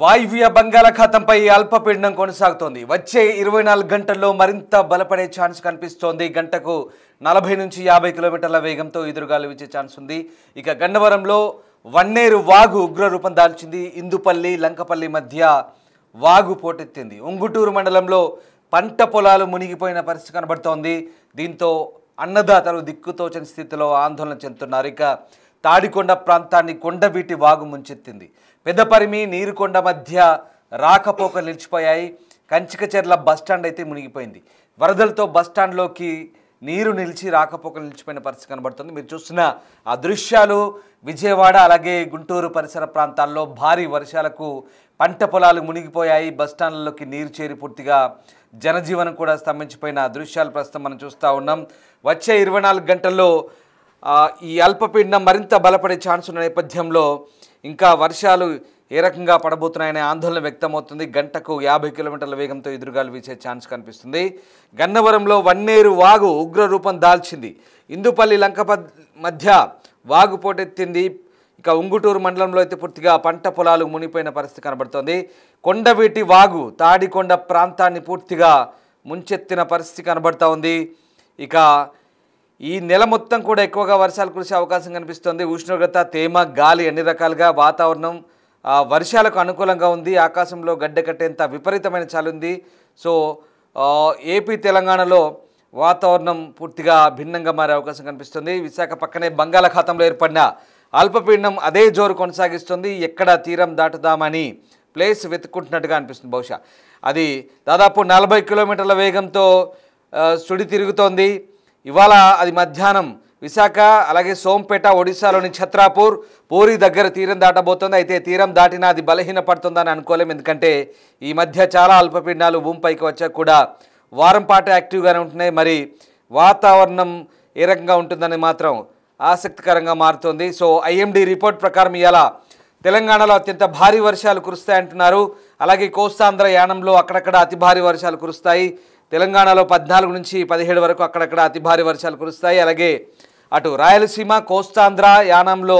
వాయువ్య బంగాళాఖాతంపై అల్పపీడనం కొనసాగుతోంది. వచ్చే 24 గంటల్లో మరింత బలపడే ఛాన్స్ కనిపిస్తోంది. గంటకు 40 నుంచి 50 కిలోమీటర్ల వేగంతో ఎదురుగాలు వీచే ఛాన్స్ ఉంది. ఇక గన్నవరంలో వన్నేరు వాగు ఉగ్ర రూపం దాల్చింది. ఇందుపల్లి లంకపల్లి మధ్య వాగు పోటెత్తింది. ఉంగుటూరు మండలంలో పంట పొలాలు మునిగిపోయిన పరిస్థితి కనబడుతోంది. దీంతో అన్నదాతలు దిక్కుతోచని స్థితిలో ఆందోళన చెందుతున్నారు. ఇక తాడికొండ ప్రాంతాన్ని కొండవీటి వాగు ముంచెత్తింది. పెద్దపరిమి నీరుకొండ మధ్య రాకపోకలు నిలిచిపోయాయి. కంచికచెర్ల బస్టాండ్ అయితే మునిగిపోయింది. వరదలతో బస్టాండ్లోకి నీరు నిలిచి రాకపోకలు నిలిచిపోయిన పరిస్థితి కనబడుతుంది. మీరు చూస్తున్న ఆ దృశ్యాలు విజయవాడ అలాగే గుంటూరు పరిసర ప్రాంతాల్లో భారీ వర్షాలకు పంట పొలాలు మునిగిపోయాయి. బస్టాండ్లలోకి నీరు చేరి పూర్తిగా జనజీవనం కూడా స్తంభించిపోయిన దృశ్యాలు ప్రస్తుతం మనం చూస్తూ ఉన్నాం. వచ్చే 24 గంటల్లో ఈ అల్పపీడనం మరింత బలపడే ఛాన్స్ ఉన్న నేపథ్యంలో ఇంకా వర్షాలు ఏ రకంగా పడబోతున్నాయనే ఆందోళన వ్యక్తమవుతుంది. గంటకు 50 కిలోమీటర్ల వేగంతో ఎదురుగాలు వీచే ఛాన్స్ కనిపిస్తుంది. గన్నవరంలో వన్నేరు వాగు ఉగ్ర రూపం దాల్చింది. ఇందుపల్లి లంకపల్లి మధ్య వాగు పోటెత్తింది. ఇక ఉంగుటూరు మండలంలో అయితే పూర్తిగా పంట పొలాలు మునిగిపోయిన పరిస్థితి కనబడుతోంది. కొండవీటి వాగు తాడికొండ ప్రాంతాన్ని పూర్తిగా ముంచెత్తిన పరిస్థితి కనబడుతూ ఉంది. ఇక ఈ నెల మొత్తం కూడా ఎక్కువగా వర్షాలు కురిసే అవకాశం కనిపిస్తుంది. ఉష్ణోగ్రత, తేమ, గాలి అన్ని రకాలుగా వాతావరణం వర్షాలకు అనుకూలంగా ఉంది. ఆకాశంలో గడ్డ కట్టేంత విపరీతమైన చలి ఉంది. సో ఏపీ తెలంగాణలో వాతావరణం పూర్తిగా భిన్నంగా మారే అవకాశం కనిపిస్తుంది. విశాఖ పక్కనే బంగాళాఖాతంలో ఏర్పడిన అల్పపీడనం అదే జోరు కొనసాగిస్తుంది. ఎక్కడ తీరం దాటుదామని ప్లేస్ వెతుక్కుంటున్నట్టుగా అనిపిస్తుంది. బహుశా అది దాదాపు 40 కిలోమీటర్ల వేగంతో సుడి తిరుగుతోంది. ఇవాళ అది మధ్యాహ్నం విశాఖ అలాగే సోంపేట, ఒడిశాలోని ఛత్రాపూర్, పూరి దగ్గర తీరం దాటబోతోంది. అయితే తీరం దాటినా అది బలహీనపడుతుందని అనుకోలేము. ఎందుకంటే ఈ మధ్య చాలా అల్పపీడనాలు భూమిపైకి వచ్చాక కూడా వారం పాటు యాక్టివ్గానే ఉంటున్నాయి. మరి వాతావరణం ఏ రకంగా ఉంటుందని మాత్రం ఆసక్తికరంగా మారుతోంది. సో ఐఎండీ రిపోర్ట్ ప్రకారం ఇవాళ తెలంగాణలో అత్యంత భారీ వర్షాలు కురుస్తాయంటున్నారు. అలాగే కోస్తాంధ్ర యానంలో అక్కడక్కడ అతి భారీ వర్షాలు కురుస్తాయి. తెలంగాణలో 14 నుంచి 17 వరకు అక్కడక్కడ అతి భారీ వర్షాలు కురుస్తాయి. అలాగే అటు రాయలసీమ, కోస్తాంధ్ర యానంలో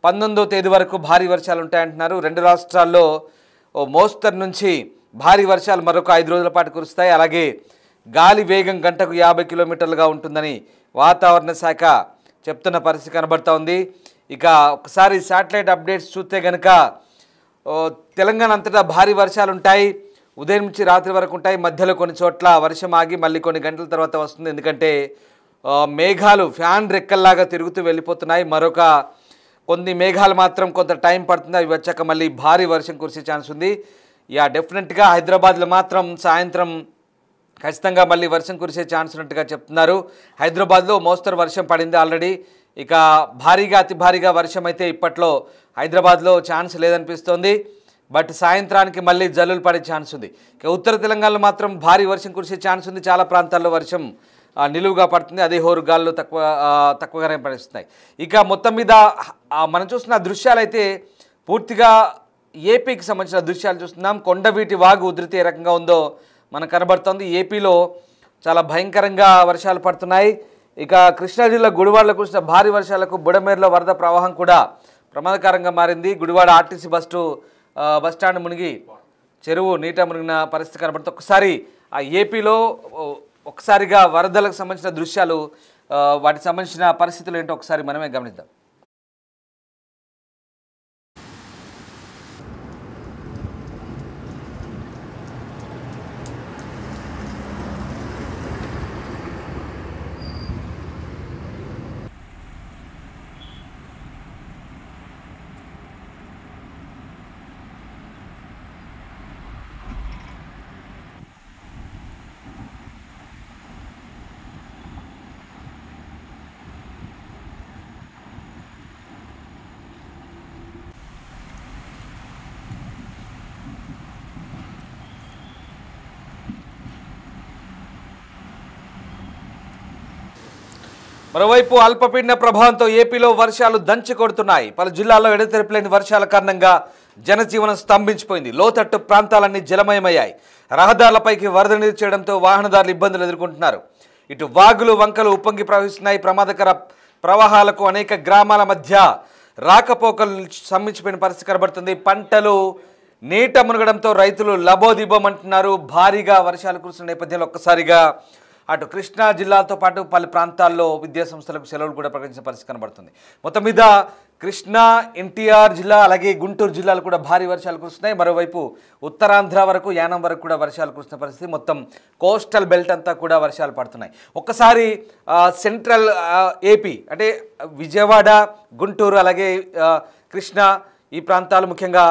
19వ తేదీ వరకు భారీ వర్షాలు ఉంటాయంటున్నారు. రెండు రాష్ట్రాల్లో మోస్తరు నుంచి భారీ వర్షాలు మరొక 5 రోజుల పాటు కురుస్తాయి. అలాగే గాలి వేగం గంటకు 50 కిలోమీటర్లుగా ఉంటుందని వాతావరణ శాఖ చెప్తున్న పరిస్థితి కనబడుతూ ఉంది. ఇక ఒకసారి శాటిలైట్ అప్డేట్స్ చూస్తే కనుక తెలంగాణ అంతటా భారీ వర్షాలు ఉంటాయి. ఉదయం నుంచి రాత్రి వరకు ఉంటాయి. మధ్యలో కొన్ని చోట్ల వర్షం ఆగి మళ్ళీ కొన్ని గంటల తర్వాత వస్తుంది. ఎందుకంటే మేఘాలు ఫ్యాన్ రెక్కల్లాగా తిరుగుతూ వెళ్ళిపోతున్నాయి. మరొక కొన్ని మేఘాలు మాత్రం కొంత టైం పడుతుంది. అవి వచ్చాక మళ్ళీ భారీ వర్షం కురిసే ఛాన్స్ ఉంది. డెఫినెట్గా హైదరాబాద్లో మాత్రం సాయంత్రం ఖచ్చితంగా మళ్ళీ వర్షం కురిసే ఛాన్స్ ఉన్నట్టుగా చెప్తున్నారు. హైదరాబాద్లో మోస్తరు వర్షం పడింది ఆల్రెడీ. ఇక భారీగా అతి భారీగా వర్షం అయితే ఇప్పట్లో హైదరాబాద్లో ఛాన్స్ లేదనిపిస్తోంది. బట్ సాయంత్రానికి మళ్ళీ జల్లులు పడే ఛాన్స్ ఉంది. ఇక ఉత్తర తెలంగాణలో మాత్రం భారీ వర్షం కురిసే ఛాన్స్ ఉంది. చాలా ప్రాంతాల్లో వర్షం నిలువుగా పడుతుంది. అదే హోరుగాల్లో తక్కువగానే పడిస్తున్నాయి. ఇక మొత్తం మీద మనం చూస్తున్న దృశ్యాలు అయితే పూర్తిగా ఏపీకి సంబంధించిన దృశ్యాలు చూస్తున్నాం. కొండవీటి వాగు ఉధృతి ఏ రకంగా ఉందో మనకు కనబడుతోంది. ఏపీలో చాలా భయంకరంగా వర్షాలు పడుతున్నాయి. ఇక కృష్ణా జిల్లా గుడివాడలో కురిసిన భారీ వర్షాలకు బుడమేరులో వరద ప్రవాహం కూడా ప్రమాదకరంగా మారింది. గుడివాడ ఆర్టీసీ బస్టాండ్ మునిగి చెరువు నీట మునిగిన పరిస్థితి కనబడుతుంది. ఒకసారి ఆ ఏపీలో ఒకసారిగా వరదలకు సంబంధించిన దృశ్యాలు, వాటికి సంబంధించిన పరిస్థితులు ఏంటో ఒకసారి మనమే గమనిద్దాం. మరోవైపు అల్పపీడన ప్రభావంతో ఏపీలో వర్షాలు దంచి కొడుతున్నాయి. పలు జిల్లాల్లో ఎడతెరిపిలేని వర్షాల కారణంగా జనజీవనం స్తంభించిపోయింది. లోతట్టు ప్రాంతాలన్నీ జలమయమయ్యాయి. రహదారులపైకి వరద నీరు చేయడంతో వాహనదారులు ఇబ్బందులు ఎదుర్కొంటున్నారు. ఇటు వాగులు, వంకలు ఉప్పొంగి ప్రవహిస్తున్నాయి. ప్రమాదకర ప్రవాహాలకు అనేక గ్రామాల మధ్య రాకపోకలు స్తంభించిపోయిన పరిస్థితి కనబడుతుంది. పంటలు నీట మునగడంతో రైతులు లబోదిబోమంటున్నారు. భారీగా వర్షాలు కురుస్తున్న నేపథ్యంలో ఒక్కసారిగా అటు కృష్ణా జిల్లాతో పాటు పలు ప్రాంతాల్లో విద్యాసంస్థలకు సెలవులు కూడా ప్రకటించిన పరిస్థితి కనబడుతుంది. మొత్తం మీద కృష్ణా, ఎన్టీఆర్ జిల్లా అలాగే గుంటూరు జిల్లాలు కూడా భారీ వర్షాలు కురుస్తున్నాయి. మరోవైపు ఉత్తరాంధ్ర వరకు, యానం వరకు కూడా వర్షాలు కురుస్తున్న పరిస్థితి. మొత్తం కోస్టల్ బెల్ట్ అంతా కూడా వర్షాలు పడుతున్నాయి. ఒక్కసారి సెంట్రల్ ఏపీ అంటే విజయవాడ, గుంటూరు అలాగే కృష్ణా ఈ ప్రాంతాలు, ముఖ్యంగా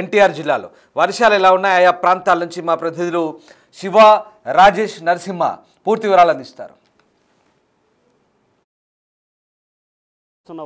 ఎన్టీఆర్ జిల్లాలో వర్షాలు ఎలా ఉన్నాయి ఆయా ప్రాంతాల నుంచి మా ప్రతినిధులు శివ, రాజేష్, నరసింహ పూర్తి వివరాలు అందిస్తారు.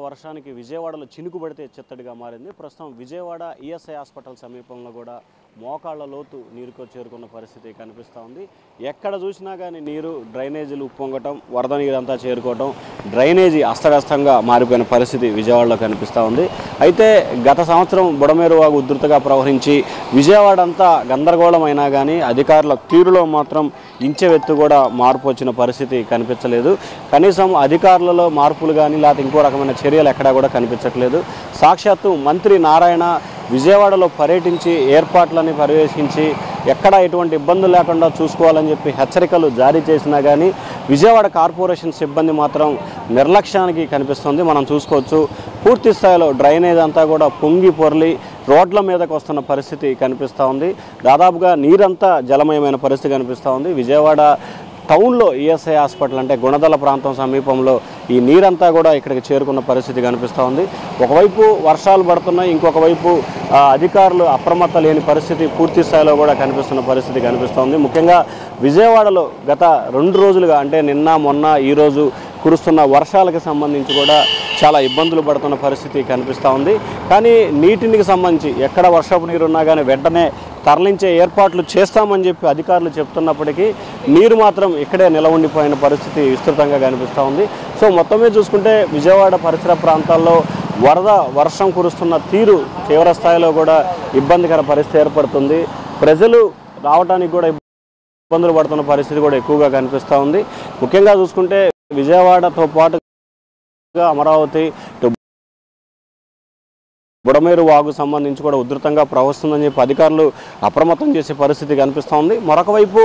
వర్షానికి విజయవాడలో చినుకు పడితే చిత్తడిగా మారింది. ప్రస్తుతం విజయవాడ ఈఎస్ఐ హాస్పిటల్ సమీపంలో కూడా మోకాళ్ల లోతు నీరుకు చేరుకున్న పరిస్థితి కనిపిస్తూ ఉంది. ఎక్కడ చూసినా కానీ నీరు, డ్రైనేజీలు ఉప్పొంగటం, వరద నీరు అంతా చేరుకోవటం, డ్రైనేజీ అస్తవ్యస్తంగా మారిపోయిన పరిస్థితి విజయవాడలో కనిపిస్తూ ఉంది. అయితే గత సంవత్సరం బుడమేరు వాగు ఉధృతగా ప్రవహించి విజయవాడ అంతా గందరగోళం అయినా కానీ అధికారుల తీరులో మాత్రం ఇంచెవెత్తు కూడా మార్పు వచ్చిన పరిస్థితి కనిపించలేదు. కనీసం అధికారులలో మార్పులు కానీ లేకపోతే ఇంకో రకమైన చర్యలు ఎక్కడా కూడా కనిపించట్లేదు. సాక్షాత్తు మంత్రి నారాయణ విజయవాడలో పర్యటించి ఏర్పాట్లని పర్యవేక్షించి ఎక్కడ ఎటువంటి ఇబ్బందులు లేకుండా చూసుకోవాలని చెప్పి హెచ్చరికలు జారీ చేసినా కానీ విజయవాడ కార్పొరేషన్ సిబ్బంది మాత్రం నిర్లక్ష్యానికి కనిపిస్తుంది. మనం చూసుకోవచ్చు, పూర్తి స్థాయిలో డ్రైనేజ్ అంతా కూడా పొంగి పొర్లి రోడ్ల మీదకు వస్తున్న పరిస్థితి కనిపిస్తూ ఉంది. దాదాపుగా నీరంతా జలమయమైన పరిస్థితి కనిపిస్తూ ఉంది. విజయవాడ టౌన్లో ఈఎస్ఐ హాస్పిటల్ అంటే గుణదల ప్రాంతం సమీపంలో ఈ నీరంతా కూడా ఇక్కడికి చేరుకున్న పరిస్థితి కనిపిస్తూ ఉంది. ఒకవైపు వర్షాలు పడుతున్నాయి, ఇంకొక వైపు అధికారులు అప్రమత్త లేని పరిస్థితి పూర్తి స్థాయిలో కూడా కనిపిస్తున్న పరిస్థితి కనిపిస్తూ ఉంది. ముఖ్యంగా విజయవాడలో గత 2 రోజులుగా అంటే నిన్న, మొన్న, ఈరోజు కురుస్తున్న వర్షాలకు సంబంధించి కూడా చాలా ఇబ్బందులు పడుతున్న పరిస్థితి కనిపిస్తూ ఉంది. కానీ నీటికి సంబంధించి ఎక్కడ వర్షపు నీరు ఉన్నా కానీ వెంటనే తరలించే ఏర్పాట్లు చేస్తామని చెప్పి అధికారులు చెప్తున్నప్పటికీ నీరు మాత్రం ఇక్కడే నిలవండిపోయిన పరిస్థితి విస్తృతంగా కనిపిస్తూ ఉంది. సో మొత్తం మీద చూసుకుంటే విజయవాడ పరిసర ప్రాంతాల్లో వర్షం కురుస్తున్న తీరు తీవ్ర స్థాయిలో కూడా ఇబ్బందికర పరిస్థితి ఏర్పడుతుంది. ప్రజలు రావడానికి కూడా ఇబ్బందులు పడుతున్న పరిస్థితి కూడా ఎక్కువగా కనిపిస్తూ ఉంది. ముఖ్యంగా చూసుకుంటే విజయవాడతో పాటుగా అమరావతి, బుడమేరు వాగు సంబంధించి కూడా ఉధృతంగా ప్రవహిస్తుందని చెప్పి అధికారులు అప్రమత్తం చేసే పరిస్థితి కనిపిస్తూ ఉంది. మరొక వైపు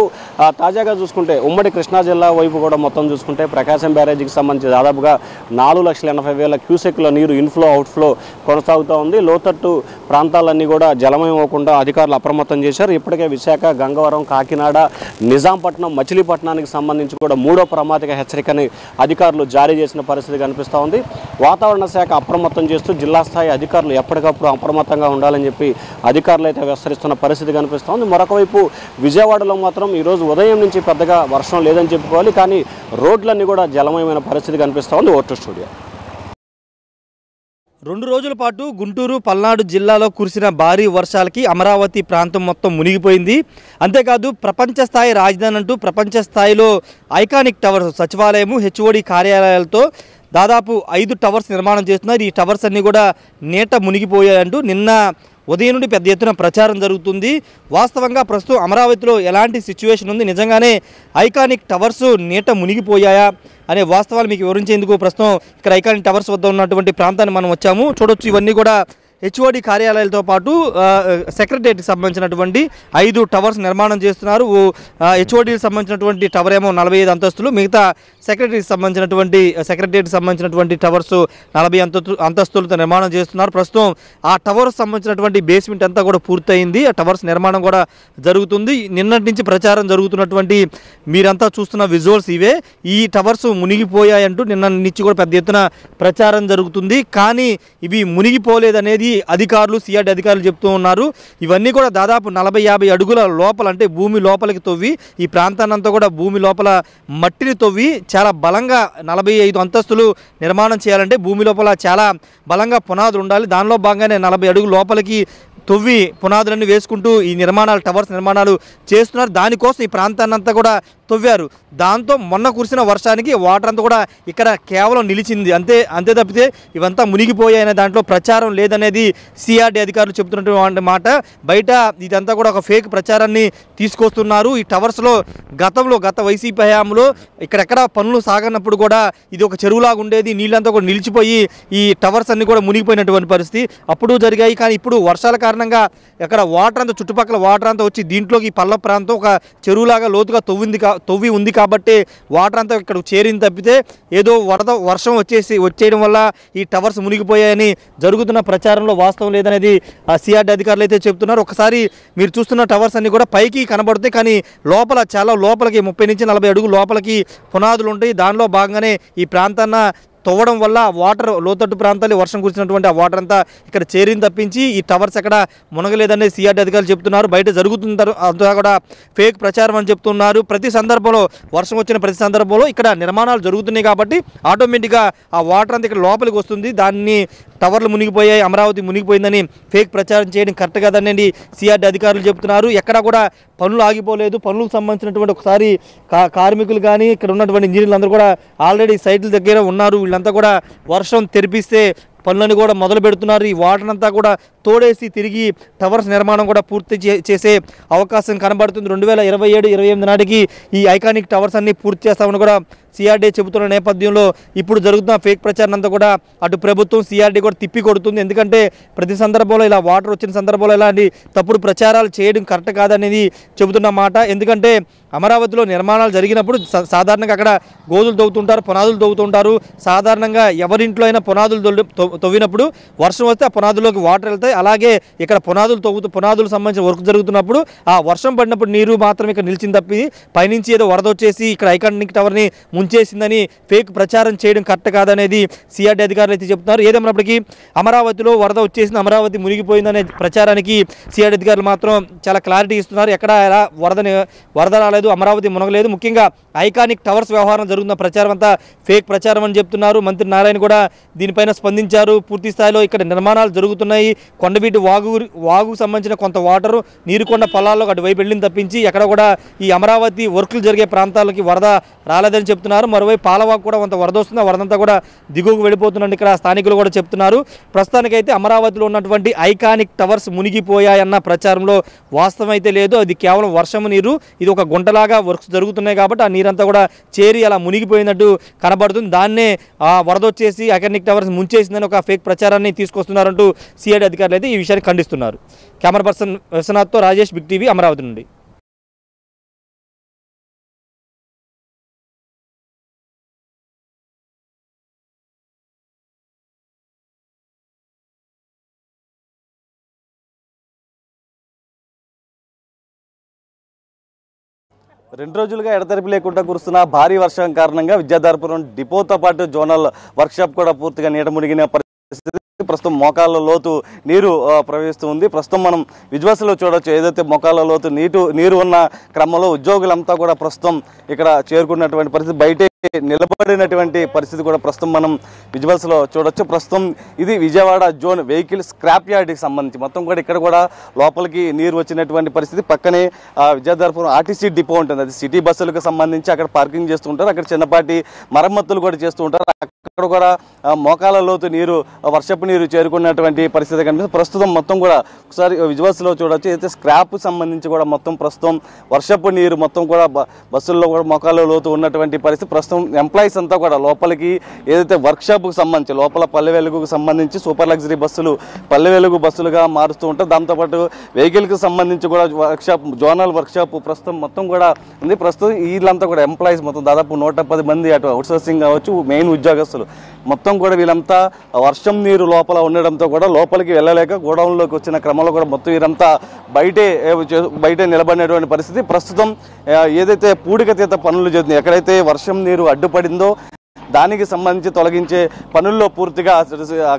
తాజాగా చూసుకుంటే ఉమ్మడి కృష్ణా జిల్లా వైపు కూడా మొత్తం చూసుకుంటే ప్రకాశం బ్యారేజీకి సంబంధించి దాదాపుగా 4,80,000 క్యూసెక్ల నీరు ఇన్ఫ్లో అవుట్ఫ్లో కొనసాగుతూ ఉంది. లోతట్టు ప్రాంతాలన్నీ కూడా జలమయం అవ్వకుండా అధికారులు అప్రమత్తం చేశారు. ఇప్పటికే విశాఖ, గంగవరం, కాకినాడ, నిజాంపట్నం, మచిలీపట్నానికి సంబంధించి కూడా 3వ ప్రమాదిక హెచ్చరికని అధికారులు జారీ చేసిన పరిస్థితి కనిపిస్తూ ఉంది. వాతావరణ శాఖ అప్రమత్తం చేస్తూ జిల్లా స్థాయి అధికారులు ఎప్పటికప్పుడు అప్రమత్తంగా ఉండాలని చెప్పి అధికారులు అయితే విస్తరిస్తున్న పరిస్థితి కనిపిస్తోంది. మరొక వైపు విజయవాడలో మాత్రం ఈరోజు ఉదయం నుంచి పెద్దగా వర్షం లేదని చెప్పుకోవాలి, కానీ రోడ్లన్నీ కూడా జలమయమైన పరిస్థితి కనిపిస్తోంది. Vote studio. 2 రోజుల పాటు గుంటూరు, పల్నాడు జిల్లాలో కురిసిన భారీ వర్షాలకి అమరావతి ప్రాంతం మొత్తం మునిగిపోయింది. అంతేకాదు ప్రపంచ స్థాయి రాజధాని అంటూ ప్రపంచ స్థాయిలో ఐకానిక్ టవర్స్, సచివాలయము, హెచ్ఓడి కార్యాలయాలతో దాదాపు 5 టవర్స్ నిర్మాణం చేస్తున్నారు. ఈ టవర్స్ అన్నీ కూడా నీట మునిగిపోయాయంటూ నిన్న ఉదయం నుండి పెద్ద ఎత్తున ప్రచారం జరుగుతుంది. వాస్తవంగా ప్రస్తుతం అమరావతిలో ఎలాంటి సిచ్యువేషన్ ఉంది, నిజంగానే ఐకానిక్ టవర్స్ నీట మునిగిపోయాయా అనే వాస్తవాలు మీకు వివరించేందుకు ప్రస్తుతం ఇక్కడ ఐకానిక్ టవర్స్ వద్ద ఉన్నటువంటి ప్రాంతాన్ని మనం వచ్చాము. చూడొచ్చు, ఇవన్నీ కూడా హెచ్ఓడి కార్యాలయాలతో పాటు సెక్రటరీకి సంబంధించినటువంటి 5 టవర్స్ నిర్మాణం చేస్తున్నారు. హెచ్ఓడికి సంబంధించినటువంటి టవర్ ఏమో 45 అంతస్తులు, మిగతా సెక్రటరీకి సంబంధించినటువంటి టవర్స్ 40 అంతస్తులతో నిర్మాణం చేస్తున్నారు. ప్రస్తుతం ఆ టవర్స్ సంబంధించినటువంటి బేస్మెంట్ అంతా కూడా పూర్తయింది. ఆ టవర్స్ నిర్మాణం కూడా జరుగుతుంది. నిన్నటి నుంచి ప్రచారం జరుగుతున్నటువంటి మీరంతా చూస్తున్న విజువల్స్ ఇవే. ఈ టవర్స్ మునిగిపోయాయంటూ నిన్న నుంచి కూడా పెద్ద ఎత్తున ప్రచారం జరుగుతుంది. కానీ ఇవి మునిగిపోలేదనేది అధికారులు, సిఆర్డీ అధికారులు చెప్తూ ఉన్నారు. ఇవన్నీ కూడా దాదాపు 40-50 అడుగుల లోపల అంటే భూమి లోపలికి తవ్వి ఈ ప్రాంతాన్నంతా కూడా భూమి లోపల మట్టిని తవ్వి చాలా బలంగా 45 అంతస్తులు నిర్మాణం చేయాలంటే భూమి లోపల చాలా బలంగా పునాదులు ఉండాలి. దానిలో భాగంగానే 40 అడుగుల లోపలికి తవ్వి పునాదులన్నీ వేసుకుంటూ ఈ టవర్స్ నిర్మాణాలు చేస్తున్నారు. దానికోసం ఈ ప్రాంతాన్నంతా కూడా తవ్వారు. దాంతో మొన్న కురిసిన వర్షానికి వాటర్ అంతా కూడా ఇక్కడ కేవలం నిలిచింది, అంతే తప్పితే ఇవంతా మునిగిపోయాయనే దాంట్లో ప్రచారం లేదనేది సిఆర్డీ అధికారులు చెబుతున్నటువంటి మాట. బయట ఇదంతా కూడా ఒక ఫేక్ ప్రచారాన్ని తీసుకొస్తున్నారు. ఈ టవర్స్లో గత వైసీపీ హయాంలో ఇక్కడెక్కడ పనులు సాగనప్పుడు కూడా ఇది ఒక చెరువులాగా ఉండేది, నీళ్ళంతా కూడా నిలిచిపోయి ఈ టవర్స్ అన్ని కూడా మునిగిపోయినటువంటి పరిస్థితి అప్పుడు జరిగాయి. కానీ ఇప్పుడు వర్షాల కారణంగా ఇక్కడ వాటర్ అంతా చుట్టుపక్కల వాటర్ అంతా వచ్చి దీంట్లోకి పల్ల ప్రాంతం ఒక చెరువులాగా లోతుగా తవ్వి ఉంది కాబట్టి వాటర్ అంతా ఇక్కడ చేరింది తప్పితే ఏదో వర్షం వచ్చేయడం వల్ల ఈ టవర్స్ మునిగిపోయాయని జరుగుతున్న ప్రచారంలో వాస్తవం లేదనేది సిఆర్డీ అధికారులు అయితే చెప్తున్నారు. ఒకసారి మీరు చూస్తున్న టవర్స్ అన్ని కూడా పైకి కనబడతాయి, కానీ లోపల చాలా లోపలికి 30 నుంచి 40 అడుగులు లోపలికి పునాదులు ఉంటాయి. దానిలో భాగంగానే ఈ ప్రాంతాన్న తవ్వడం వల్ల వాటర్ లోతట్టు ప్రాంతాలు వర్షం కురిసినటువంటి ఆ వాటర్ అంతా ఇక్కడ చేరింది తప్పించి ఈ టవర్స్ ఎక్కడ మునగలేదని సిఆర్డీ అధికారులు చెప్తున్నారు. బయట జరుగుతున్న అంతా కూడా ఫేక్ ప్రచారం అని చెప్తున్నారు. ప్రతి సందర్భంలో వర్షం వచ్చిన ప్రతి సందర్భంలో ఇక్కడ నిర్మాణాలు జరుగుతున్నాయి కాబట్టి ఆటోమేటిక్గా ఆ వాటర్ అంతా ఇక్కడ లోపలికి వస్తుంది. దాన్ని టవర్లు మునిగిపోయాయి, అమరావతి మునిగిపోయిందని ఫేక్ ప్రచారం చేయడం కరెక్ట్ కాదని సిఆర్డీ అధికారులు చెప్తున్నారు. ఎక్కడ కూడా పనులు ఆగిపోలేదు. పనులకు సంబంధించినటువంటి ఒకసారి కార్మికులు కానీ ఇక్కడ ఉన్నటువంటి ఇంజనీర్లు అందరూ కూడా ఆల్రెడీ సైట్ల దగ్గర ఉన్నారు. వీళ్ళంతా కూడా వర్షం తెరిపిస్తే పనులను కూడా మొదలు పెడుతున్నారు. ఈ వాటర్ అంతా కూడా తోడేసి తిరిగి టవర్స్ నిర్మాణం కూడా పూర్తి చేసే అవకాశం కనబడుతుంది. 2027-28 నాటికి ఈ ఐకానిక్ టవర్స్ అన్ని పూర్తి చేస్తామని కూడా సిఆర్డీ చెబుతున్న నేపథ్యంలో ఇప్పుడు జరుగుతున్న ఫేక్ ప్రచారం అంతా కూడా అటు ప్రభుత్వం సిఆర్డీ కూడా తిప్పి కొడుతుంది. ఎందుకంటే ప్రతి సందర్భంలో ఇలా వాటర్ వచ్చిన సందర్భంలో ఇలాంటి తప్పుడు ప్రచారాలు చేయడం కరెక్ట్ కాదనేది చెబుతున్న మాట. ఎందుకంటే అమరావతిలో నిర్మాణాలు జరిగినప్పుడు సాధారణంగా అక్కడ గోతులు తవ్వుతుంటారు, పునాదులు తవ్వుతుంటారు. సాధారణంగా ఎవరింట్లో అయినా పునాదులు తవ్వినప్పుడు వర్షం వస్తే ఆ పునాదుల్లోకి వాటర్ వెళ్తాయి. అలాగే ఇక్కడ పునాదులు సంబంధించిన వర్క్ జరుగుతున్నప్పుడు ఆ వర్షం పడినప్పుడు నీరు మాత్రం ఇక్కడ నిలిచింది తప్పి పైనుంచి ఏదో వరద వచ్చేసి ఇక్కడ ఐకానిక్ టవర్ని ముంచేసిందని ఫేక్ ప్రచారం చేయడం కరెక్ట్ కాదనేది సిఆర్డీ అధికారులు అయితే చెప్తున్నారు. ఏదేమైనప్పటికీ అమరావతిలో వరద వచ్చేసింది, అమరావతి మునిగిపోయిందనే ప్రచారానికి సిఆర్డీ అధికారులు మాత్రం చాలా క్లారిటీ ఇస్తున్నారు. ఎక్కడ వరద రాలేదు, అమరావతి మునగలేదు. ముఖ్యంగా ఐకానిక్ టవర్స్ వ్యవహారం జరుగుతున్న ప్రచారం అంతా ఫేక్ ప్రచారం అని చెప్తున్నారు. మంత్రి నారాయణ కూడా దీనిపైన స్పందించారు. పూర్తి స్థాయిలో ఇక్కడ నిర్మాణాలు జరుగుతున్నాయి. కొండవీటి వాగుకు సంబంధించిన కొంత వాటరు నీరుకొండ పొలాల్లో అటువైపు వెళ్ళింది తప్పించి ఎక్కడ కూడా ఈ అమరావతి వర్కులు జరిగే ప్రాంతాలకి వరద రాలేదని చెప్తున్నారు. మరోవైపు పాలవాగు కూడా కొంత వరద వస్తుంది, ఆ వరదంతా కూడా దిగువకు వెళ్ళిపోతున్నట్టు ఇక్కడ స్థానికులు కూడా చెప్తున్నారు. ప్రస్తుతానికైతే అమరావతిలో ఉన్నటువంటి ఐకానిక్ టవర్స్ మునిగిపోయాయన్న ప్రచారంలో వాస్తవం అయితే లేదు. అది కేవలం వర్షం నీరు, ఇది ఒక గుంటలాగా వర్క్స్ జరుగుతున్నాయి కాబట్టి ఆ నీరంతా కూడా చేరి అలా మునిగిపోయినట్టు కనబడుతుంది. దాన్నే ఆ వరద వచ్చేసి ఐకానిక్ టవర్స్ ముంచేసిందని ఒక ఫేక్ ప్రచారాన్ని తీసుకొస్తున్నారంటూ సిఐడి అధికారులు అయితే ఈ విషయాన్ని ఖండిస్తున్నారు. కెమెరా పర్సన్ విశ్వనాథ్తో రాజేష్, బిగ్ టీవీ, అమరావతి నుండి. రెండు రోజులుగా ఎడతెరిపి లేకుండా కురుస్తున్న భారీ వర్షం కారణంగా విద్యాధరపురం డిపోతో పాటు జోనల్ వర్క్షాప్ కూడా పూర్తిగా నీట మునిగిన పరిస్థితి. ప్రస్తుతం మోకాళ్ళ లోతు నీరు ప్రవహిస్తూ ఉంది. ప్రస్తుతం మనం విజువల్స్లో చూడొచ్చు. ఏదైతే మోకాళ్ళ లోతు నీరు ఉన్న క్రమంలో ఉద్యోగులంతా కూడా ప్రస్తుతం ఇక్కడ చేరుకున్నటువంటి పరిస్థితి, బయటే నిలబడినటువంటి పరిస్థితి కూడా ప్రస్తుతం మనం విజువల్స్లో చూడొచ్చు. ప్రస్తుతం ఇది విజయవాడ జోన్ వెహికల్ స్క్రాప్ యార్డ్కి సంబంధించి మొత్తం కూడా ఇక్కడ కూడా లోపలికి నీరు వచ్చినటువంటి పరిస్థితి. పక్కనే విద్యాధరపురం ఆర్టీసీ డిపో ఉంటుంది, అది సిటీ బస్సులకు సంబంధించి అక్కడ పార్కింగ్ చేస్తూ ఉంటారు. అక్కడ చిన్నపాటి మరమ్మతులు కూడా చేస్తూ ఉంటారు. అక్కడ కూడా మోకాళ్ళ లోతు నీరు, వర్షపు నీరు చేరుకున్నటువంటి పరిస్థితి కనిపిస్తుంది. ప్రస్తుతం మొత్తం కూడా ఒకసారి విజువల్స్లో చూడొచ్చు. అయితే స్క్రాప్ సంబంధించి కూడా మొత్తం ప్రస్తుతం వర్షపు నీరు మొత్తం కూడా బస్సుల్లో కూడా మోకాళ్ళ లోతు ఉన్నటువంటి పరిస్థితి. ప్రస్తుతం ఎంప్లాయీస్ అంతా కూడా లోపలికి ఏదైతే వర్క్షాప్కు సంబంధించి లోపల పల్లె వెలుగుకు సంబంధించి సూపర్ లగ్జరీ బస్సులు పల్లె వెలుగు బస్సులుగా మారుస్తూ ఉంటారు. దాంతోపాటు వెహికల్కి సంబంధించి కూడా వర్క్షాప్, జోనల్ వర్క్షాప్ ప్రస్తుతం మొత్తం కూడా ఉంది. ప్రస్తుతం వీళ్ళంతా కూడా ఎంప్లాయీస్ మొత్తం దాదాపు 110 మంది, అటు అవుట్సోర్సింగ్ కావచ్చు, మెయిన్ ఉద్యోగస్తులు మొత్తం కూడా వీళ్ళంతా వర్షం నీరు లోపల ఉండడంతో కూడా లోపలికి వెళ్ళలేక గోడౌన్లోకి వచ్చిన క్రమంలో కూడా మొత్తం వీరంతా బయటే నిలబడినటువంటి పరిస్థితి. ప్రస్తుతం ఏదైతే పూడికతీత పనులు జరుగుతుంది, ఎక్కడైతే వర్షం నీరు అడ్డుపడిందో దానికి సంబంధించి తొలగించే పనుల్లో పూర్తిగా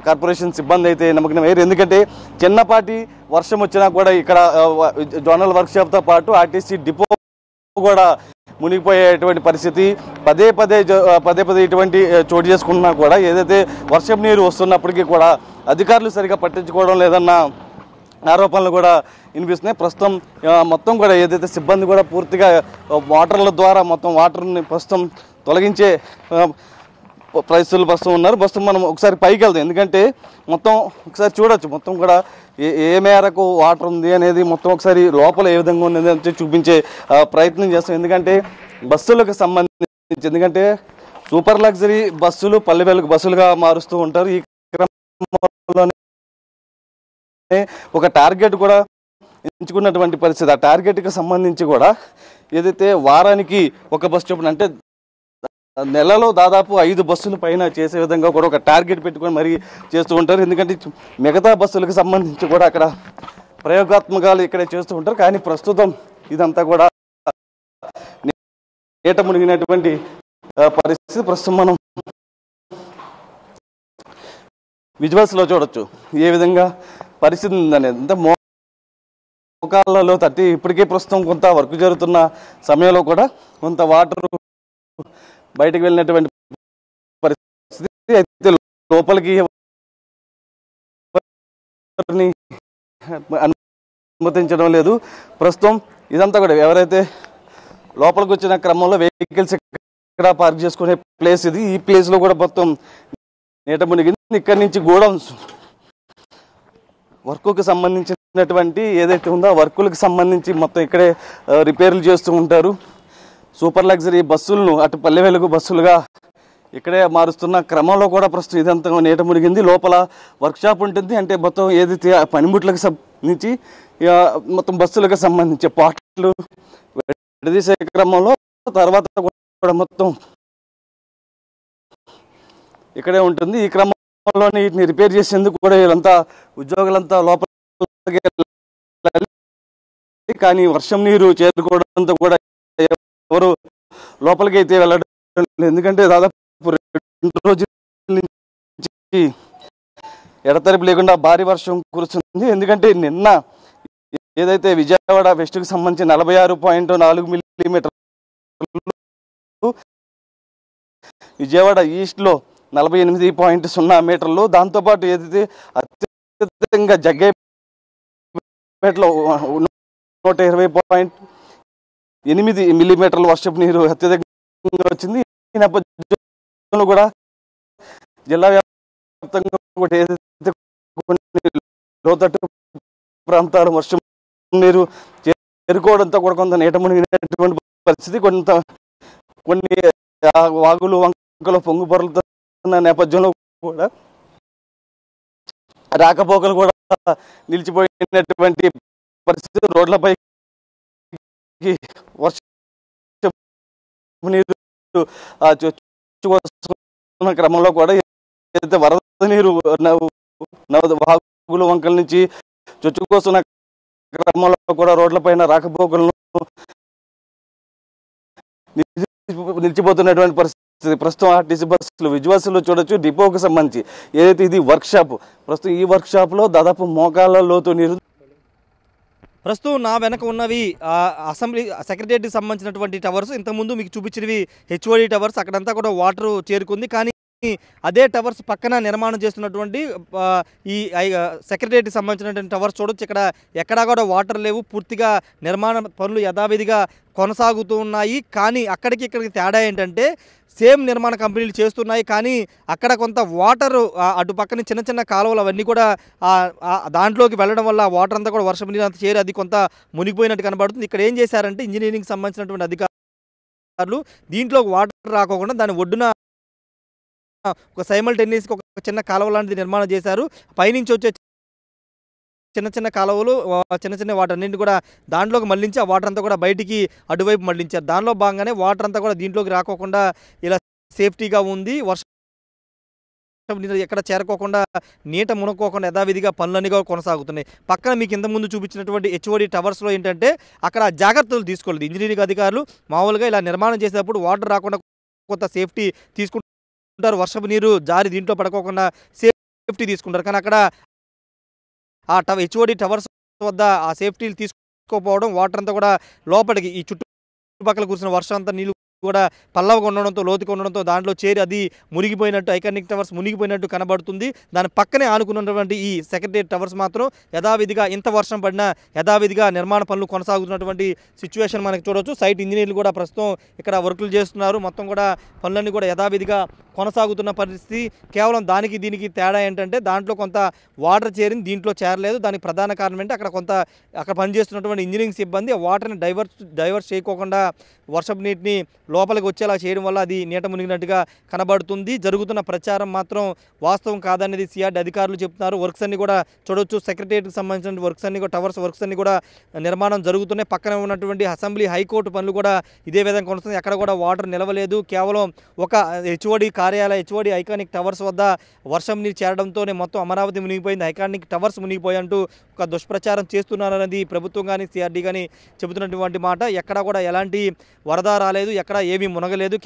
కార్పొరేషన్ సిబ్బంది అయితే నమ్మకం. ఎందుకంటే చిన్నపాటి వర్షం వచ్చినా కూడా ఇక్కడ జోనల్ వర్క్షాప్తో పాటు ఆర్టీసీ డిపో కూడా మునిగిపోయేటువంటి పరిస్థితి పదే పదే ఇటువంటి చోటు చేసుకున్నా కూడా ఏదైతే వర్షం నీరు వస్తున్నప్పటికీ కూడా అధికారులు సరిగా పట్టించుకోవడం లేదన్న ఆరోపణలు కూడా వినిపిస్తున్నాయి. ప్రస్తుతం మొత్తం కూడా ఏదైతే సిబ్బంది కూడా పూర్తిగా వాటర్ల ద్వారా మొత్తం వాటర్ని ప్రస్తుతం తొలగించే పరిస్థితులు ప్రస్తుతం ఉన్నారు. ప్రస్తుతం మనం ఒకసారి పైకి వెళ్దాం, ఎందుకంటే మొత్తం ఒకసారి చూడొచ్చు మొత్తం కూడా ఏ మేరకు వాటర్ ఉంది అనేది మొత్తం ఒకసారి లోపల ఏ విధంగా ఉన్నది అని చూపించే ప్రయత్నం చేస్తాం. ఎందుకంటే బస్సులకు సంబంధించి, ఎందుకంటే సూపర్ లగ్జరీ బస్సులు పల్లె వెలుగు బస్సులుగా మారుస్తూ ఉంటారు. ఈ క్రమంలోనే ఒక టార్గెట్ కూడా ఎంచుకున్నటువంటి పరిస్థితి. ఆ టార్గెట్కి సంబంధించి కూడా ఏదైతే వారానికి ఒక బస్సు చొప్పున, అంటే నెలలో దాదాపు 5 బస్సుల పైన చేసే విధంగా కూడా ఒక టార్గెట్ పెట్టుకొని మరీ చేస్తూ ఉంటారు. ఎందుకంటే మిగతా బస్సులకు సంబంధించి కూడా అక్కడ ప్రయోగాత్మకాలు ఇక్కడే చేస్తూ ఉంటారు. కానీ ప్రస్తుతం ఇదంతా కూడా నీట మునిగినటువంటి పరిస్థితి ప్రస్తుతం మనం విజువల్స్లో చూడొచ్చు ఏ విధంగా పరిస్థితి ఉందనేది. అంటే మోకాళ్ళలో తట్టి ఇప్పటికే ప్రస్తుతం కొంత వర్క్ జరుగుతున్న సమయంలో కూడా కొంత వాటర్ బయటకు వెళ్ళినటువంటి పరిస్థితి. అయితే లోపలికి అనుమతించడం లేదు. ప్రస్తుతం ఇదంతా కూడా ఎవరైతే లోపలికి వచ్చిన క్రమంలో వెహికల్స్ ఇక్కడ పార్క్ చేసుకునే ప్లేస్ ఇది. ఈ ప్లేస్లో కూడా మొత్తం నీట మునిగింది. ఇక్కడి నుంచి గోడౌన్స్ వర్క్కి సంబంధించినటువంటి ఏదైతే ఉందో ఆ వర్కులకు సంబంధించి మొత్తం ఇక్కడే రిపేర్లు చేస్తూ ఉంటారు. సూపర్ లగ్జరీ బస్సులను అటు పల్లె వెలుగు బస్సులుగా ఇక్కడే మారుస్తున్న క్రమంలో కూడా ప్రస్తుతం ఇదంతా నీట మునిగింది. లోపల వర్క్షాప్ ఉంటుంది, అంటే మొత్తం ఏదైతే పనిముట్లకు సంబంధించి మొత్తం బస్సులకు సంబంధించి పాటలు విడదీసే క్రమంలో తర్వాత కూడా మొత్తం ఇక్కడే ఉంటుంది. ఈ క్రమంలోనే వీటిని రిపేర్ చేసేందుకు కూడా వీళ్ళంతా ఉద్యోగులంతా లోపలికి వెళ్ళాలి. కానీ వర్షం నీరు చేరుకోవడంతో కూడా ఎవరు లోపలికి అయితే వెళ్ళడం లేదు. ఎందుకంటే దాదాపు 2 రోజుల నుంచి ఎడతెరిపి లేకుండా భారీ వర్షం కురుస్తుంది. ఎందుకంటే నిన్న ఏదైతే విజయవాడ వెస్ట్కి సంబంధించి 46.4 మిల్లీమీటర్లు, విజయవాడ ఈస్ట్లో 48.0 మీటర్లు, దాంతోపాటు ఏదైతే అత్యధికంగా జగ్గైపేటలో 120.8 మిల్లీమీటర్ల వర్షపు నీరు అత్యధికంగా వచ్చింది. ఈ నేపథ్యంలో కూడా జిల్లా వ్యాప్తంగా కూడా ఏదైతే లోతట్టు ప్రాంతాలు వర్షం నీరు చేరుకోవడంతో కూడా కొంత నీట మునిగినటువంటి పరిస్థితి. కొన్ని వాగులు వంకలు పొంగు పొరలుతున్న నేపథ్యంలో కూడా రాకపోకలు కూడా నిలిచిపోయినటువంటి పరిస్థితి. రోడ్లపై వర్షం నీరు క్రమంలో కూడా ఏదైతే వరద నీరు వాగులు వంకల నుంచి చొచ్చుకొస్తున్న క్రమంలో కూడా రోడ్లపైన రాకపోకలను నిలిచిపోతున్నటువంటి పరిస్థితి. ప్రస్తుతం ఆర్టీసీ బస్సులు విజువల్స్లో చూడొచ్చు. డిపోకి సంబంధించి ఏదైతే ఇది వర్క్షాప్, ప్రస్తుతం ఈ వర్క్షాప్లో దాదాపు మోకాళ్ళ లోతు నీరు. ప్రస్తుతం నా వెనక ఉన్నవి అసెంబ్లీ సెక్రటరీకి సంబంధించినటువంటి టవర్స్. ఇంతకుముందు మీకు చూపించినవి హెచ్ఓడి టవర్స్. అక్కడంతా కూడా వాటర్ చేరుకుంది. కానీ అదే టవర్స్ పక్కన నిర్మాణం చేస్తున్నటువంటి ఈ సెక్రటరీకి సంబంధించినటువంటి టవర్స్ చూడొచ్చు. ఇక్కడ ఎక్కడా కూడా వాటర్ లేవు. పూర్తిగా నిర్మాణ పనులు యథావిధిగా కొనసాగుతూ ఉన్నాయి. కానీ అక్కడికి ఇక్కడికి తేడా ఏంటంటే సేమ్ నిర్మాణ కంపెనీలు చేస్తున్నాయి, కానీ అక్కడ కొంత వాటర్ అటు పక్కన చిన్న చిన్న కాలువలు అవన్నీ కూడా దాంట్లోకి వెళ్ళడం వల్ల వాటర్ అంతా కూడా వర్షం నీరు అంతా చేరి అది కొంత మునిగిపోయినట్టు కనబడుతుంది. ఇక్కడ ఏం చేశారంటే ఇంజనీరింగ్ సంబంధించినటువంటి అధికారులు దీంట్లో వాటర్ రాకోకుండా దాని ఒడ్డున ఒక సైమల్టేనియస్గా ఒక చిన్న కాలువ లాంటిది నిర్మాణం చేశారు. పైనుంచి వచ్చే చిన్న చిన్న కాలువలు చిన్న చిన్న వాటర్ అన్నింటి కూడా దాంట్లోకి మళ్లించి ఆ వాటర్ అంతా కూడా బయటికి అటువైపు మళ్లించారు. దానిలో భాగంగానే వాటర్ అంతా కూడా దీంట్లోకి రాకోకుండా ఇలా సేఫ్టీగా ఉంది. వర్షం నీరు ఎక్కడ చేరుకోకుండా నీట మునుక్కోకుండా యథావిధిగా పనులన్నీ కూడా కొనసాగుతున్నాయి. పక్కన మీకు ఇంతకుముందు చూపించినటువంటి హెచ్ఓడి టవర్స్లో ఏంటంటే అక్కడ జాగ్రత్తలు తీసుకోలేదు ఇంజనీరింగ్ అధికారులు. మామూలుగా ఇలా నిర్మాణం చేసేటప్పుడు వాటర్ రాకుండా కొంత సేఫ్టీ తీసుకుంటారు, వర్షపు నీరు జారి దీంట్లో పడుకోకుండా సేఫ్టీ తీసుకుంటారు. కానీ అక్కడ ఆ హెచ్ఓడి టవర్స్ వద్ద ఆ సేఫ్టీలు తీసుకోకపోవడం, వాటర్ అంతా కూడా లోపలికి ఈ చుట్టుపక్కల కూర్చున్న వర్షం అంతా నీళ్ళు కూడా పల్లవగా ఉండడంతో లోతుగా ఉండడంతో దాంట్లో చేరి అది మునిగిపోయినట్టు ఐకానిక్ టవర్స్ మునిగిపోయినట్టు కనబడుతుంది. దాని పక్కనే ఆనుకున్నటువంటి ఈ సెక్రటేరియట్ టవర్స్ మాత్రం యథావిధిగా ఇంత వర్షం పడినా యథావిధిగా నిర్మాణ పనులు కొనసాగుతున్నటువంటి సిచ్యువేషన్ మనకు చూడవచ్చు. సైట్ ఇంజనీర్లు కూడా ప్రస్తుతం ఇక్కడ వర్కులు చేస్తున్నారు. మొత్తం కూడా పనులన్నీ కూడా యథావిధిగా కొనసాగుతున్న పరిస్థితి. కేవలం దానికి దీనికి తేడా ఏంటంటే దాంట్లో కొంత వాటర్ చేరింది, దీంట్లో చేరలేదు. దానికి ప్రధాన కారణం ఏంటంటే అక్కడ పనిచేస్తున్నటువంటి ఇంజనీరింగ్ సిబ్బంది వాటర్ని డైవర్ట్ చేయకోకుండా వర్షపు నీటిని లోపలికి వచ్చేలా చేయడం వల్ల అది నీట మునిగినట్టుగా కనబడుతుంది. జరుగుతున్న ప్రచారం మాత్రం వాస్తవం కాదనేది సిఆర్డీ అధికారులు చెప్తున్నారు. వర్క్స్ అన్ని కూడా చూడొచ్చు. సెక్రటేరియట్కి సంబంధించిన వర్క్స్ అన్ని కూడా టవర్స్ వర్క్స్ అన్ని కూడా నిర్మాణం జరుగుతున్నాయి. పక్కన ఉన్నటువంటి అసెంబ్లీ హైకోర్టు పనులు కూడా ఇదే విధంగా కొనసాగుతుంది. ఎక్కడ కూడా వాటర్ నిలవలేదు. కేవలం ఒక హెచ్ఓడి కార్యాలయ హెచ్ఓడి ఐకానిక్ టవర్స్ వద్ద వర్షం నీరు చేరడంతోనే మొత్తం అమరావతి మునిగిపోయింది, ఐకానిక్ టవర్స్ మునిగిపోయి అంటూ ఒక దుష్ప్రచారం చేస్తున్నారనేది ప్రభుత్వం కానీ సిఆర్డీ కానీ చెబుతున్నటువంటి మాట. ఎక్కడ కూడా ఎలాంటి వరద రాలేదు, ఎక్కడ ఏమీ మునగలేదు.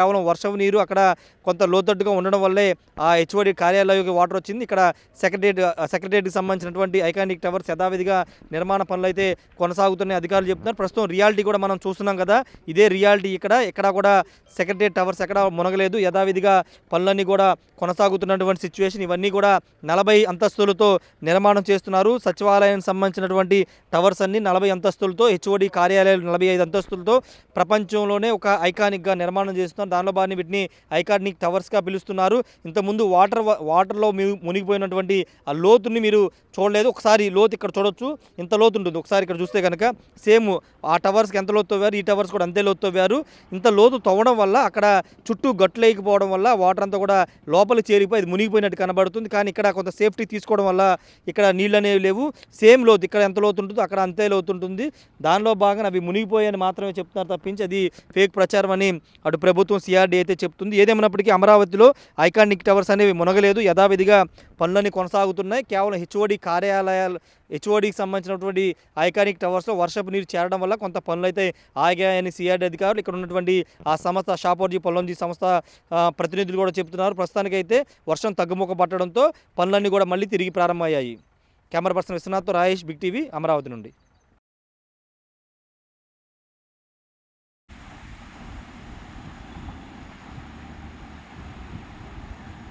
కేవలం వర్షపు నీరు అక్కడ కొంత లోతట్టుగా ఉండడం వల్లే ఆ హెచ్ఓడి కార్యాలయంలోకి వాటర్ వచ్చింది. ఇక్కడ సెక్రటేరియట్కి సంబంధించినటువంటి ఐకానిక్ టవర్స్ యథావిధిగా నిర్మాణ పనులు అయితే కొనసాగుతున్నాయి అధికారులు చెప్తున్నారు. ప్రస్తుతం రియాలిటీ కూడా మనం చూస్తున్నాం కదా, ఇదే రియాలిటీ. ఎక్కడ కూడా సెక్రటేరియట్ టవర్స్ ఎక్కడ మునగలేదు, యథావిధిగా పనులన్నీ కూడా కొనసాగుతున్నటువంటి సిచ్యువేషన్. ఇవన్నీ కూడా 40 అంతస్తులతో నిర్మాణం చేస్తున్నారు. సచివాలయానికి సంబంధించినటువంటి టవర్స్ అన్ని 40 అంతస్తులతో, హెచ్ఓడి కార్యాలయాలు 45 అంతస్తులతో ప్రపంచంలోనే ఒక ఐకానిక్గా నిర్మాణం చేస్తున్నారు. దానిలో భాగంగా వీటిని ఐకానిక్ టవర్స్గా పిలుస్తున్నారు. ఇంతకుముందు వాటర్లో మునిగిపోయినటువంటి ఆ లోతుని మీరు చూడలేదు. ఒకసారి లోతు ఇక్కడ చూడొచ్చు, ఇంత లోతు ఉంటుంది. ఒకసారి ఇక్కడ చూస్తే కనుక సేమ్ ఆ టవర్స్కి ఎంత లోతు తవ్వారు, ఈ టవర్స్ కూడా అంతే లోతు తవ్వారు. ఇంత లోతు తవ్వడం వల్ల అక్కడ చుట్టూ గట్లు లేకపోవడం వల్ల వాటర్ అంతా కూడా లోపలికి చేరిపోయి అది మునిగిపోయినట్టు కనబడుతుంది. కానీ ఇక్కడ కొంత సేఫ్టీ తీసుకోవడం వల్ల ఇక్కడ నీళ్ళు అనేవి లేవు. సేమ్ లోతు ఇక్కడ ఎంత లోతు ఉంటుందో అక్కడ అంతే లోతు ఉంటుంది. దానిలో భాగంగా అవి మునిగిపోయాయని మాత్రమే చెప్తున్నారు తప్పించి అది ఫేక్ ప్రచారం అని అటు ప్రభుత్వం సిఆర్డీ అయితే చెప్తుంది. ఏదేమైనప్పటికీ అమరావతిలో ఐకానిక్ టవర్స్ అనేవి మునగలేదు, యథావిధిగా పనులన్నీ కొనసాగుతున్నాయి. కేవలం హెచ్ఓడికి సంబంధించినటువంటి ఐకానిక్ టవర్స్లో వర్షపు నీరు చేరడం వల్ల కొంత పనులు అయితే ఆగాయని సిఆర్డీ అధికారులు ఇక్కడ ఉన్నటువంటి ఆ సంస్థ షాపోర్జీ పొల్లంజీ సంస్థ ప్రతినిధులు కూడా చెప్తున్నారు. ప్రస్తుతానికైతే వర్షం తగ్గుముఖ పట్టడంతో పనులన్నీ కూడా మళ్ళీ తిరిగి ప్రారంభమయ్యాయి. కెమెరా పర్సన్ విశ్వనాథ్తో రాయేష్, బిగ్ టీవీ, అమరావతి నుండి.